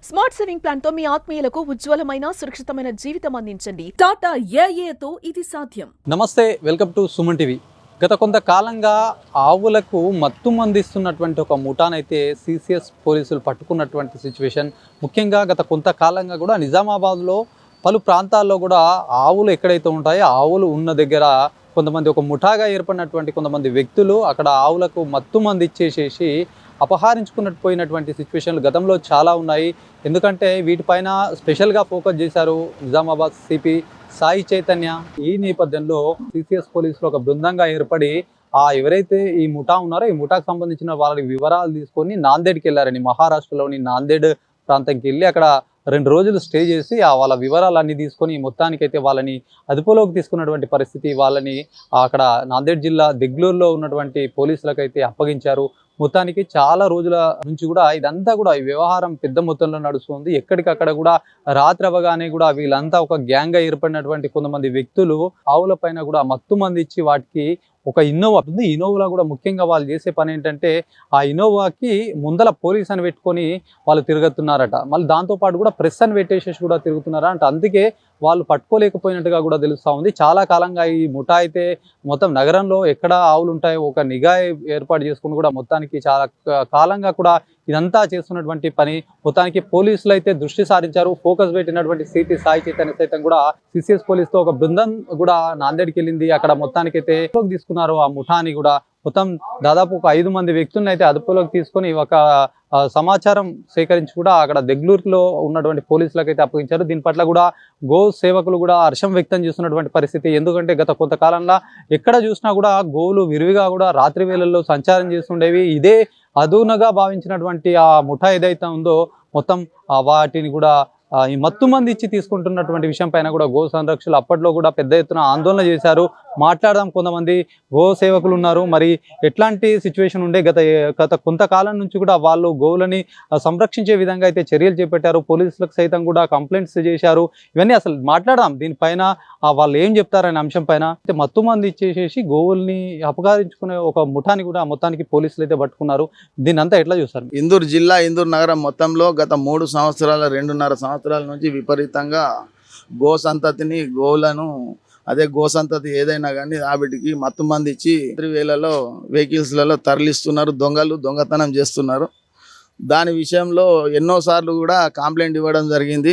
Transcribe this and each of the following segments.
Smart saving plan తో మీ ఆత్మీయులకు ఉజ్వలమైన సురక్షితమైన జీవితం అందించండి. టాటా ఏఏతో ఇది సాధ్యం. నమస్తే, వెల్కమ్ టు సుమన్ టీవీ. గత కొంతకాలంగా ఆవులకు మత్తు మందిస్తున్నటువంటి ఒక ముఠానైతే సిసిఎస్ పోలీసులు పట్టుకున్నటువంటి సిచ్యువేషన్. ముఖ్యంగా గత కొంతకాలంగా కూడా నిజామాబాద్లో పలు ప్రాంతాల్లో కూడా ఆవులు ఎక్కడైతే ఉంటాయో ఆవులు ఉన్న దగ్గర కొంతమంది ఒక ముఠాగా ఏర్పడినటువంటి కొంతమంది వ్యక్తులు అక్కడ ఆవులకు మత్తు మంది ఇచ్చేసేసి అపహరించుకున్నట్టు పోయినటువంటి సిచ్యువేషన్లు గతంలో చాలా ఉన్నాయి. ఎందుకంటే వీటిపైన స్పెషల్గా ఫోకస్ చేశారు నిజామాబాద్ సిపి సాయి చైతన్య. ఈ నేపథ్యంలో సిసిఎస్ పోలీసులు ఒక బృందంగా ఏర్పడి ఎవరైతే ఈ ముఠా ఉన్నారో ఈ ముఠాకు సంబంధించిన వాళ్ళ వివరాలు తీసుకొని నాందేడ్కి వెళ్ళారని, మహారాష్ట్రలోని నాందేడ్ ప్రాంతంకి వెళ్ళి అక్కడ 2 రోజులు స్టే చేసి వాళ్ళ వివరాలన్నీ తీసుకొని మొత్తానికైతే వాళ్ళని అదుపులోకి తీసుకున్నటువంటి పరిస్థితి. వాళ్ళని అక్కడ నాందేడ్ జిల్లా దెగ్లూరులో ఉన్నటువంటి పోలీసులకైతే అప్పగించారు. మొత్తానికి చాలా రోజుల నుంచి కూడా ఇదంతా కూడా ఈ వ్యవహారం పెద్ద మొత్తంలో నడుస్తుంది. ఎక్కడికక్కడ కూడా రాత్రి అవ్వగానే కూడా వీళ్ళంతా ఒక గ్యాంగ్గా ఏర్పడినటువంటి కొంతమంది వ్యక్తులు ఆవుల పైన కూడా మత్తు మంది ఇచ్చి వాటికి ఒక ఇన్నోవా ఉంది. ఇన్నోవాలో కూడా ముఖ్యంగా వాళ్ళు చేసే పని ఏంటంటే ఆ ఇన్నోవాకి ముందల పోలీస్ అని పెట్టుకొని వాళ్ళు తిరుగుతున్నారట. మళ్ళీ దాంతోపాటు కూడా ప్రెస్ అని పెట్టేసేసి కూడా తిరుగుతున్నారా అంటే అందుకే వాళ్ళు పట్టుకోలేకపోయినట్టుగా కూడా తెలుస్తూ ఉంది. చాలా కాలంగా ఈ ముఠా అయితే మొత్తం నగరంలో ఎక్కడ ఆవులు ఉంటాయో ఒక నిఘా ఏర్పాటు చేసుకుని కూడా మొత్తానికి చాలా కాలంగా కూడా ఇదంతా చేస్తున్నటువంటి పని. మొత్తానికి పోలీసులు అయితే దృష్టి సారించారు. ఫోకస్ పెట్టినటువంటి సిపి సాయి చైతన్య సైతం కూడా సిసిఎస్ పోలీసుతో ఒక బృందం కూడా నాందేడ్కి వెళ్ళింది. అక్కడ మొత్తానికైతే తీసుకున్నారు ఆ ముఠాని కూడా. మొత్తం దాదాపు ఒక 5 మంది వ్యక్తులను అయితే అదుపులోకి తీసుకొని ఒక సమాచారం సేకరించి కూడా అక్కడ దెగ్లూరులో ఉన్నటువంటి పోలీసులకైతే అప్పగించారు. దీని పట్ల కూడా గో సేవకులు కూడా హర్షం వ్యక్తం చేస్తున్నటువంటి పరిస్థితి. ఎందుకంటే గత కొంతకాలంలో ఎక్కడ చూసినా కూడా గోవులు విరివిగా కూడా రాత్రి వేళల్లో సంచారం చేస్తుండేవి. ఇదే అదునుగా భావించినటువంటి ఆ ముఠా ఏదైతే ఉందో మొత్తం వాటిని కూడా ఈ మత్తు మంది ఇచ్చి తీసుకుంటున్నటువంటి విషయం పైన కూడా గో సంరక్షకులు అప్పట్లో కూడా పెద్ద ఎత్తున ఆందోళన చేశారు. మాట్లాడదాం, కొంతమంది గో సేవకులు ఉన్నారు. మరి ఎట్లాంటి సిచ్యువేషన్ ఉండే గత కొంతకాలం నుంచి కూడా వాళ్ళు గోవులని సంరక్షించే విధంగా అయితే చర్యలు చేపట్టారు. పోలీసులకు సైతం కూడా కంప్లైంట్స్ చేశారు. ఇవన్నీ అసలు మాట్లాడదాం దీనిపైన వాళ్ళు ఏం చెప్తారనే అంశం పైన. అయితే మత్తు మంది ఇచ్చేసేసి గోవుల్ని అపహరించుకునే ఒక ముఠాని కూడా మొత్తానికి పోలీసులు అయితే పట్టుకున్నారు. దీన్ని అంతా ఎట్లా చూస్తారు? ఇందూరు జిల్లా, ఇందూరు నగరం మొత్తంలో గత 3 సంవత్సరాల 2.5 సంవత్సరాల నుంచి విపరీతంగా గో సంతతిని, గోవులను, అదే గో సంతతి ఏదైనా కానీ వాటికి మత్తు మంది ఇచ్చి వేళలో వెహికల్స్లలో తరలిస్తున్నారు. దొంగతనం చేస్తున్నారు. దాని విషయంలో ఎన్నోసార్లు కూడా కంప్లైంట్ ఇవ్వడం జరిగింది.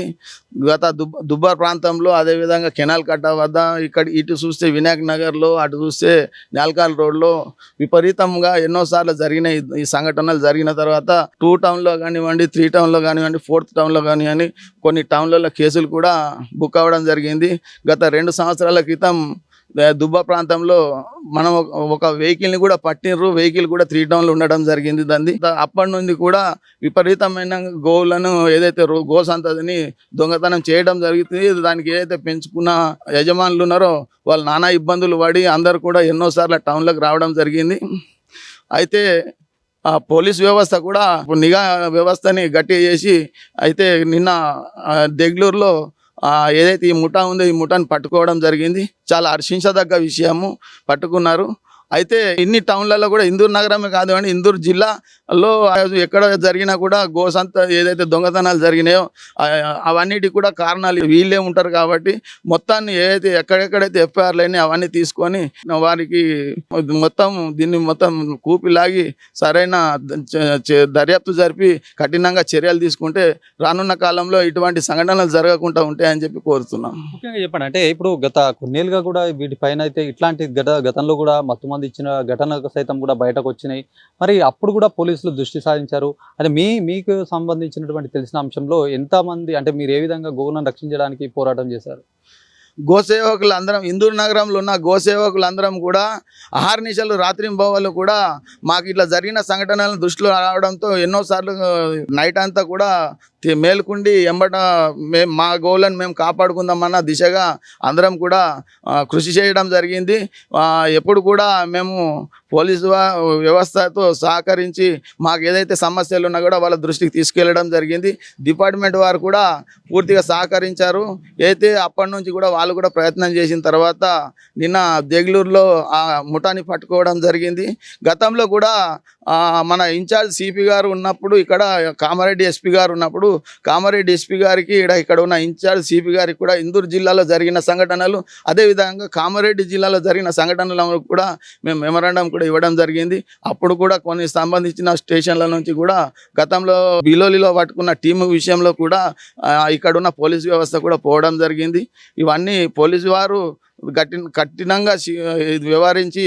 గత దుబ్బర్ ప్రాంతంలో, అదేవిధంగా కెనాల్ కట్ట వద్ద, ఇటు చూస్తే వినాయక్ నగర్లో, అటు చూస్తే నేల్కాల్ రోడ్లో విపరీతంగా ఎన్నోసార్లు జరిగిన ఈ సంఘటనలు జరిగిన తర్వాత 2 టౌన్లో కానివ్వండి, 3 టౌన్లో కానివ్వండి, 4th టౌన్లో కానివ్వండి కొన్ని టౌన్లలో కేసులు కూడా బుక్ అవ్వడం జరిగింది. గత 2 సంవత్సరాల క్రితం దుబ్బ ప్రాంతంలో మనం ఒక వెహికల్ని కూడా పట్టినరు. వెహికల్ కూడా 3 టౌన్లో ఉండడం జరిగింది. దాన్ని అప్పటి నుండి కూడా విపరీతమైన గోవులను ఏదైతే గో సంతతిని దొంగతనం చేయడం జరుగుతుంది. దానికి ఏదైతే పెంచుకున్న యజమానులు ఉన్నారో వాళ్ళు నానా ఇబ్బందులు పడి అందరు కూడా ఎన్నోసార్లు టౌన్లోకి రావడం జరిగింది. అయితే ఆ పోలీస్ వ్యవస్థ కూడా నిఘా వ్యవస్థని గట్టి చేసి అయితే నిన్న దెగ్లూరులో ఏదైతే ఈ ముఠా ఉందో ఈ ముఠాని పట్టుకోవడం జరిగింది. చాలా హర్షించదగ్గ విషయము, పట్టుకున్నారు. అయితే ఇన్ని టౌన్లలో కూడా ఇందూరు నగరమే కాదు కానీ ఇందూరు జిల్లాలో ఎక్కడ జరిగినా కూడా గోసంత ఏదైతే దొంగతనాలు జరిగినాయో అవన్నిటికి కూడా కారణాలు వీళ్ళే ఉంటారు. కాబట్టి మొత్తాన్ని ఏదైతే ఎక్కడెక్కడైతే ఎఫ్ఐఆర్లు అయినాయి అవన్నీ తీసుకొని వారికి దీన్ని మొత్తం కూపిలాగి సరైన దర్యాప్తు జరిపి కఠినంగా చర్యలు తీసుకుంటే రానున్న కాలంలో ఇటువంటి సంఘటనలు జరగకుండా ఉంటాయని చెప్పి కోరుతున్నాం. ముఖ్యంగా చెప్పండి, అంటే ఇప్పుడు గత కొన్నేళ్ళుగా కూడా వీటిపైన అయితే ఇట్లాంటి గతంలో కూడా మత్తు మంది ఇచ్చిన ఘటనలు సైతం కూడా బయటకు వచ్చినాయి. మరి అప్పుడు కూడా పోలీసులు దృష్టి సారించారు. అంటే మీకు సంబంధించినటువంటి తెలిసిన అంశంలో ఎంతమంది, అంటే మీరు ఏ విధంగా గోవులను రక్షించడానికి పోరాటం చేశారు? గోసేవకులు అందరం, ఇందూరు నగరంలో ఉన్న గోసేవకులు అందరం కూడా అహర్నిశలు రాత్రింబవళ్ళు కూడా మాకు ఇట్లా జరిగిన సంఘటనలను దృష్టిలో రావడంతో ఎన్నోసార్లు నైట్ అంతా కూడా మేలుకుండి మా గోవులను మేము కాపాడుకుందామన్న దిశగా అందరం కూడా కృషి చేయడం జరిగింది. ఎప్పుడు కూడా మేము పోలీసు వ్యవస్థతో సహకరించి మాకు ఏదైతే సమస్యలు ఉన్నా కూడా వాళ్ళ దృష్టికి తీసుకెళ్లడం జరిగింది. డిపార్ట్మెంట్ వారు కూడా పూర్తిగా సహకరించారు. అయితే అప్పటి నుంచి కూడా వాళ్ళు కూడా ప్రయత్నం చేసిన తర్వాత నిన్న దెగ్లూరులో ఆ ముఠాని పట్టుకోవడం జరిగింది. గతంలో కూడా మన ఇన్ఛార్జ్ సిపి గారు ఉన్నప్పుడు, ఇక్కడ కామారెడ్డి ఎస్పీ గారు ఉన్నప్పుడు కామారెడ్డి ఎస్పీ గారికి ఇక్కడ ఉన్న ఇన్ఛార్జ్ సిపి గారికి కూడా ఇందూరు జిల్లాలో జరిగిన సంఘటనలు, అదేవిధంగా కామారెడ్డి జిల్లాలో జరిగిన సంఘటనలను కూడా మేము మెమరాండం కూడా ఇవ్వడం జరిగింది. అప్పుడు కూడా కొన్ని సంబంధించిన స్టేషన్ల నుంచి కూడా గతంలో బిలోలిలో పట్టుకున్న టీము విషయంలో కూడా ఇక్కడ ఉన్న పోలీసు వ్యవస్థ కూడా పోవడం జరిగింది. ఇవన్నీ పోలీసు వారు కఠినంగా వ్యవహరించి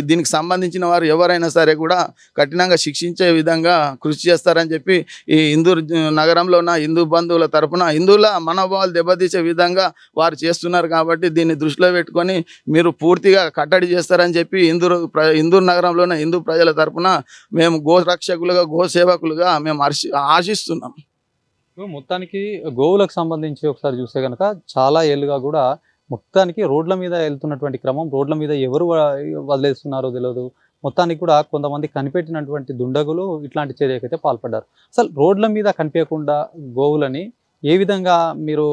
దీనికి సంబంధించిన వారు ఎవరైనా సరే కూడా కఠినంగా శిక్షించే విధంగా కృషి చేస్తారని చెప్పి ఈ ఇందూరు నగరంలో ఉన్న హిందూ బంధువుల తరపున హిందువుల మనోభావాలు దెబ్బతీసే విధంగా వారు చేస్తున్నారు. కాబట్టి దీన్ని దృష్టిలో పెట్టుకొని మీరు పూర్తిగా కట్టడి చేస్తారని చెప్పి ఇందూరు నగరంలో ఉన్న హిందూ ప్రజల తరపున మేము గోరక్షకులుగా గోసేవకులుగా మేము ఆశిస్తున్నాం. మొత్తానికి గోవులకు సంబంధించి ఒకసారి చూస్తే కనుక చాలా ఏళ్ళుగా కూడా మొత్తానికి రోడ్ల మీద వెళ్తున్నటువంటి క్రమం, రోడ్ల మీద ఎవరు వదిలేస్తున్నారో తెలియదు. మొత్తానికి కూడా కొంతమంది కనిపెట్టినటువంటి దుండగులు ఇట్లాంటి చర్యకైతే పాల్పడ్డారు. అసలు రోడ్ల మీద కనిపించకుండా గోవులని ఏ విధంగా మీరు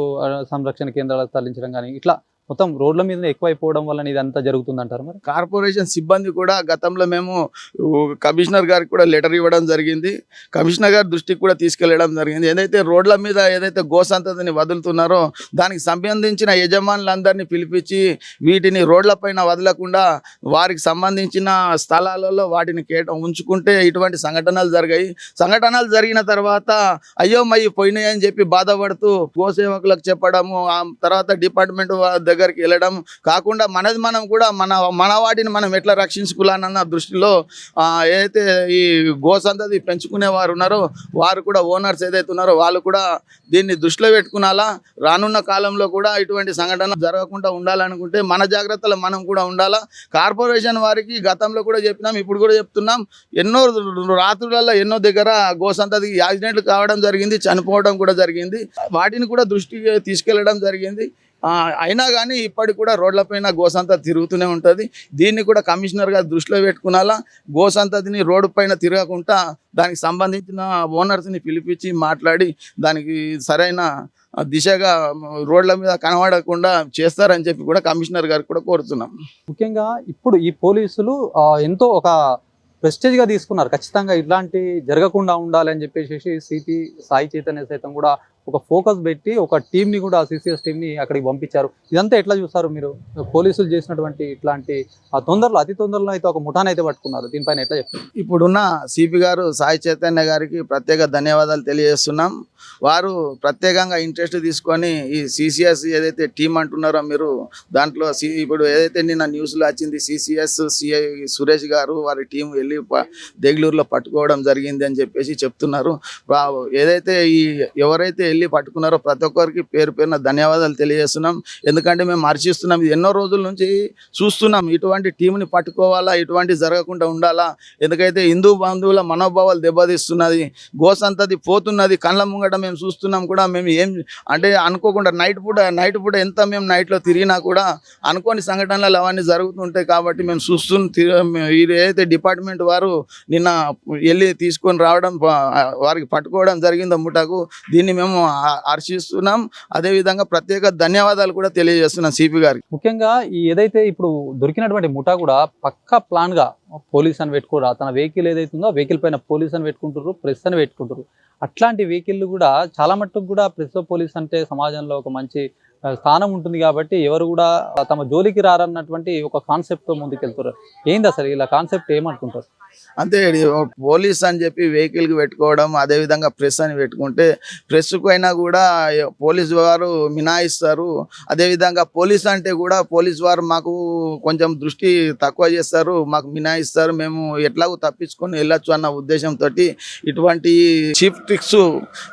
సంరక్షణ కేంద్రాలకు తరలించడం కానీ ఇట్లా మొత్తం రోడ్ల మీద ఎక్కువైపోవడం వల్ల ఇదంతా జరుగుతుందంటారు? మరి కార్పొరేషన్ సిబ్బంది కూడా గతంలో మేము కమిషనర్ గారికి కూడా లెటర్ ఇవ్వడం జరిగింది. కమిషనర్ గారి దృష్టికి కూడా తీసుకెళ్లడం జరిగింది. ఏదైతే రోడ్ల మీద ఏదైతే గోసంతతిని వదులుతున్నారో దానికి సంబంధించిన యజమానులందరినీ పిలిపించి వీటిని రోడ్లపైన వదలకుండా వారికి సంబంధించిన స్థలాలలో వాటిని ఉంచుకుంటే ఇటువంటి సంఘటనలు జరిగాయి. సంఘటనలు జరిగిన తర్వాత అయ్యో మయ్యి పోయినాయి అని చెప్పి బాధపడుతూ గోసేవకులకు చెప్పడము, ఆ తర్వాత డిపార్ట్మెంట్ దగ్గరికి వెళ్ళడం కాకుండా మనది మనం కూడా మన వాటిని మనం ఎట్లా రక్షించుకోవాలన్న దృష్టిలో ఏదైతే ఈ గోసంతతి పెంచుకునే వారు ఉన్నారో వారు కూడా ఓనర్స్ ఏదైతే ఉన్నారో వాళ్ళు కూడా దీన్ని దృష్టిలో పెట్టుకునాలా. రానున్న కాలంలో కూడా ఇటువంటి సంఘటన జరగకుండా ఉండాలనుకుంటే మన జాగ్రత్తలు మనం కూడా ఉండాలా. కార్పొరేషన్ వారికి గతంలో కూడా చెప్పినాం, ఇప్పుడు కూడా చెప్తున్నాం. ఎన్నో రాత్రులలో ఎన్నో దగ్గర గోసంతతికి యాక్సిడెంట్లు కావడం జరిగింది, చనిపోవడం కూడా జరిగింది. వాటిని కూడా దృష్టికి తీసుకెళ్లడం జరిగింది. అయినా కానీ ఇప్పటికి కూడా రోడ్లపైన గోసంతతి తిరుగుతూనే ఉంటుంది. దీన్ని కూడా కమిషనర్ గారు దృష్టిలో పెట్టుకునాలా. గోసంతతిని రోడ్డు పైన తిరగకుండా దానికి సంబంధించిన ఓనర్స్ని పిలిపించి మాట్లాడి దానికి సరైన దిశగా రోడ్ల మీద కనబడకుండా చేస్తారని చెప్పి కూడా కమిషనర్ గారికి కూడా కోరుతున్నాం. ముఖ్యంగా ఇప్పుడు ఈ పోలీసులు ఎంతో ఒక ప్రెస్టేజ్గా తీసుకున్నారు. ఖచ్చితంగా ఇట్లాంటి జరగకుండా ఉండాలి అని చెప్పేసి సిపి సాయి చైతన్య సైతం కూడా ఒక ఫోకస్ పెట్టి ఒక టీంని కూడా సిసిఎస్ టీంని అక్కడికి పంపించారు. ఇదంతా ఎట్లా చూస్తారు మీరు? పోలీసులు చేసినటువంటి ఇట్లాంటి అతి తొందరలో అయితే ఒక ముఠాను అయితే పట్టుకున్నారు. దీనిపైన ఎట్లా చెప్తారు? ఇప్పుడున్న సిపి గారు సాయి చైతన్య గారికి ప్రత్యేక ధన్యవాదాలు తెలియజేస్తున్నాం. వారు ప్రత్యేకంగా ఇంట్రెస్ట్ తీసుకొని ఈ సిసిఎస్ ఏదైతే టీం అంటున్నారో మీరు దాంట్లో ఇప్పుడు ఏదైతే నిన్న న్యూస్లో వచ్చింది సిసిఎస్ సిఐ సురేష్ గారు వారి టీం వెళ్ళి దేగులూరులో పట్టుకోవడం జరిగింది అని చెప్పేసి చెప్తున్నారు. ఏదైతే ఎవరైతే వెళ్ళి పట్టుకున్నారో ప్రతి ఒక్కరికి పేరు పేరున ధన్యవాదాలు తెలియజేస్తున్నాం. ఎందుకంటే మేము హర్షిస్తున్నాం. ఇది ఎన్నో రోజుల నుంచి చూస్తున్నాం. ఇటువంటి టీంని పట్టుకోవాలా, ఇటువంటి జరగకుండా ఉండాలా. ఎందుకైతే హిందూ బంధువుల మనోభావాలు దెబ్బతీస్తున్నది, గోసంతతి పోతున్నది కళ్ళ ముంగట మేము చూస్తున్నాం. కూడా మేము ఏం అంటే అనుకోకుండా నైట్ పూట ఎంత మేము నైట్లో తిరిగినా కూడా అనుకోని సంఘటనలు అవన్నీ జరుగుతుంటాయి. కాబట్టి మేము ఏదైతే డిపార్ట్మెంట్ వారు నిన్న వెళ్ళి తీసుకొని రావడం వారికి పట్టుకోవడం జరిగిందో ముఠాకు, దీన్ని మేము హర్షిస్తున్నాం. అదేవిధంగా ప్రత్యేక ధన్యవాదాలు కూడా తెలియజేస్తున్నాం సిపి గారికి. ముఖ్యంగా ఈ ఏదైతే ఇప్పుడు దొరికినటువంటి ముఠా కూడా పక్కా ప్లాన్గా పోలీస్ అని పెట్టుకోరా, తన వెహికల్ ఏదైతే ఉందో వెహికల్ పైన పోలీస్ అని పెట్టుకుంటారు, ప్రెస్ అని పెట్టుకుంటారు. అట్లాంటి వెహికల్ కూడా చాలా మట్టుకు కూడా ప్రెస్ పోలీస్ అంటే సమాజంలో ఒక మంచి స్థానం ఉంటుంది. కాబట్టి ఎవరు కూడా తమ జోలికి రారన్నటువంటి ఒక కాన్సెప్ట్తో ముందుకెళ్తారు. ఏంది అసలు ఇలా కాన్సెప్ట్ ఏమనుకుంటారు? అంతే, పోలీస్ అని చెప్పి వెహికల్కి పెట్టుకోవడం, అదేవిధంగా ప్రెస్ అని పెట్టుకుంటే ప్రెస్కు అయినా కూడా పోలీసు వారు మినాయిస్తారు. అదేవిధంగా పోలీస్ అంటే కూడా పోలీసు వారు మాకు కొంచెం దృష్టి తక్కువ చేస్తారు, మాకు మినాయిస్తారు, మేము ఎట్లాగో తప్పించుకొని వెళ్ళొచ్చు అన్న ఉద్దేశంతో ఇటువంటి చీప్ ట్రిక్స్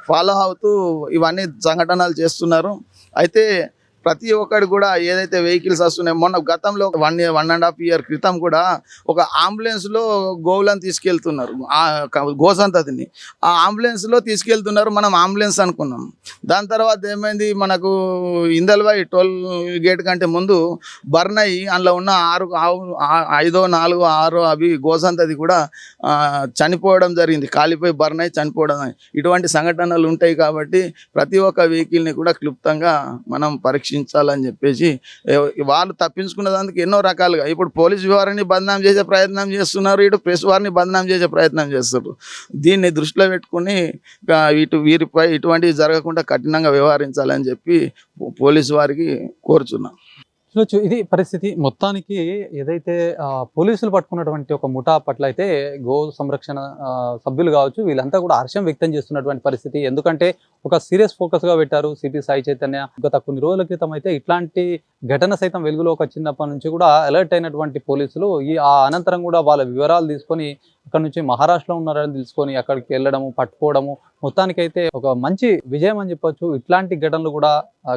ఫాలో అవుతూ ఇవన్నీ సంఘటనలు చేస్తున్నారు. అయితే ప్రతి ఒక్కరు కూడా ఏదైతే వెహికల్స్ వస్తున్నాయి, మొన్న గతంలో 1.5 year క్రితం కూడా ఒక అంబులెన్స్లో గోవులను తీసుకెళ్తున్నారు, గోసంతతిని ఆ అంబులెన్స్లో తీసుకెళ్తున్నారు. మనం అంబులెన్స్ అనుకున్నాం. దాని తర్వాత ఏమైంది, మనకు ఇందల్వాయి టోల్ గేట్ కంటే ముందు బర్న్ అయ్యి అందులో ఉన్న 5, 4, 6 అవి గోసంతతి కూడా చనిపోవడం జరిగింది. కాలిపోయి బర్న్ అయ్యి చనిపోవడం, ఇటువంటి సంఘటనలు ఉంటాయి. కాబట్టి ప్రతి ఒక్క వెహికల్ని కూడా క్లుప్తంగా మనం పరీక్ష శిక్షించాలని చెప్పేసి వాళ్ళు తప్పించుకున్న దానికి ఎన్నో రకాలుగా ఇప్పుడు పోలీస్ వారిని బదనాం చేసే ప్రయత్నం చేస్తున్నారు, ఇటు ప్రెస్ వారిని బదనాం చేసే ప్రయత్నం చేస్తారు. దీన్ని దృష్టిలో పెట్టుకుని వీరిపై ఇటువంటివి జరగకుండా కఠినంగా వ్యవహరించాలని చెప్పి పోలీసు వారికి కోరుచున్నాం. చూడొచ్చు, ఇది పరిస్థితి. మొత్తానికి ఏదైతే పోలీసులు పట్టుకున్నటువంటి ఒక ముఠా పట్ల అయితే గో సంరక్షణ సభ్యులు కావచ్చు, వీళ్ళంతా కూడా హర్షం వ్యక్తం చేస్తున్నటువంటి పరిస్థితి. ఎందుకంటే ఒక సీరియస్ ఫోకస్గా పెట్టారు సిపి సాయి చైతన్య. గత కొన్ని రోజుల క్రితం అయితే ఇట్లాంటి ఘటన సైతం వెలుగులోకి వచ్చినప్పటి నుంచి కూడా అలర్ట్ అయినటువంటి పోలీసులు ఆ అనంతరం కూడా వాళ్ళ వివరాలు తీసుకొని అక్కడ నుంచి మహారాష్ట్రలో ఉన్నారని తెలుసుకొని అక్కడికి వెళ్ళడము, పట్టుకోవడము, మొత్తానికైతే ఒక మంచి విజయం అని చెప్పొచ్చు. ఇట్లాంటి ఘటనలు కూడా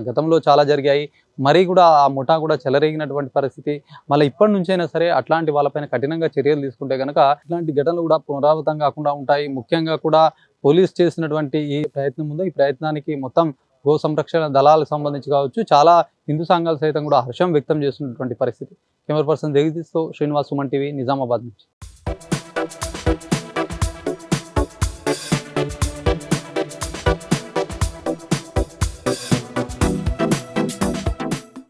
గతంలో చాలా జరిగాయి. మరీ కూడా ఆ ముఠా కూడా చెలరేగినటువంటి పరిస్థితి. మళ్ళీ ఇప్పటి నుంచైనా సరే అట్లాంటి వాళ్ళపైన కఠినంగా చర్యలు తీసుకుంటే కనుక ఇట్లాంటి ఘటనలు కూడా పునరావృతం కాకుండా ఉంటాయి. ముఖ్యంగా కూడా పోలీస్ చేసినటువంటి ఈ ప్రయత్నం ఉందో, ఈ ప్రయత్నానికి మొత్తం గో సంరక్షణ దళాలకు సంబంధించి కావచ్చు, చాలా హిందూ సంఘాలు సైతం కూడా హర్షం వ్యక్తం చేస్తున్నటువంటి పరిస్థితి. కెమెరా పర్సన్ జగదీష్తో శ్రీనివాస్, సుమన్ టీవీ, నిజామాబాద్ నుంచి.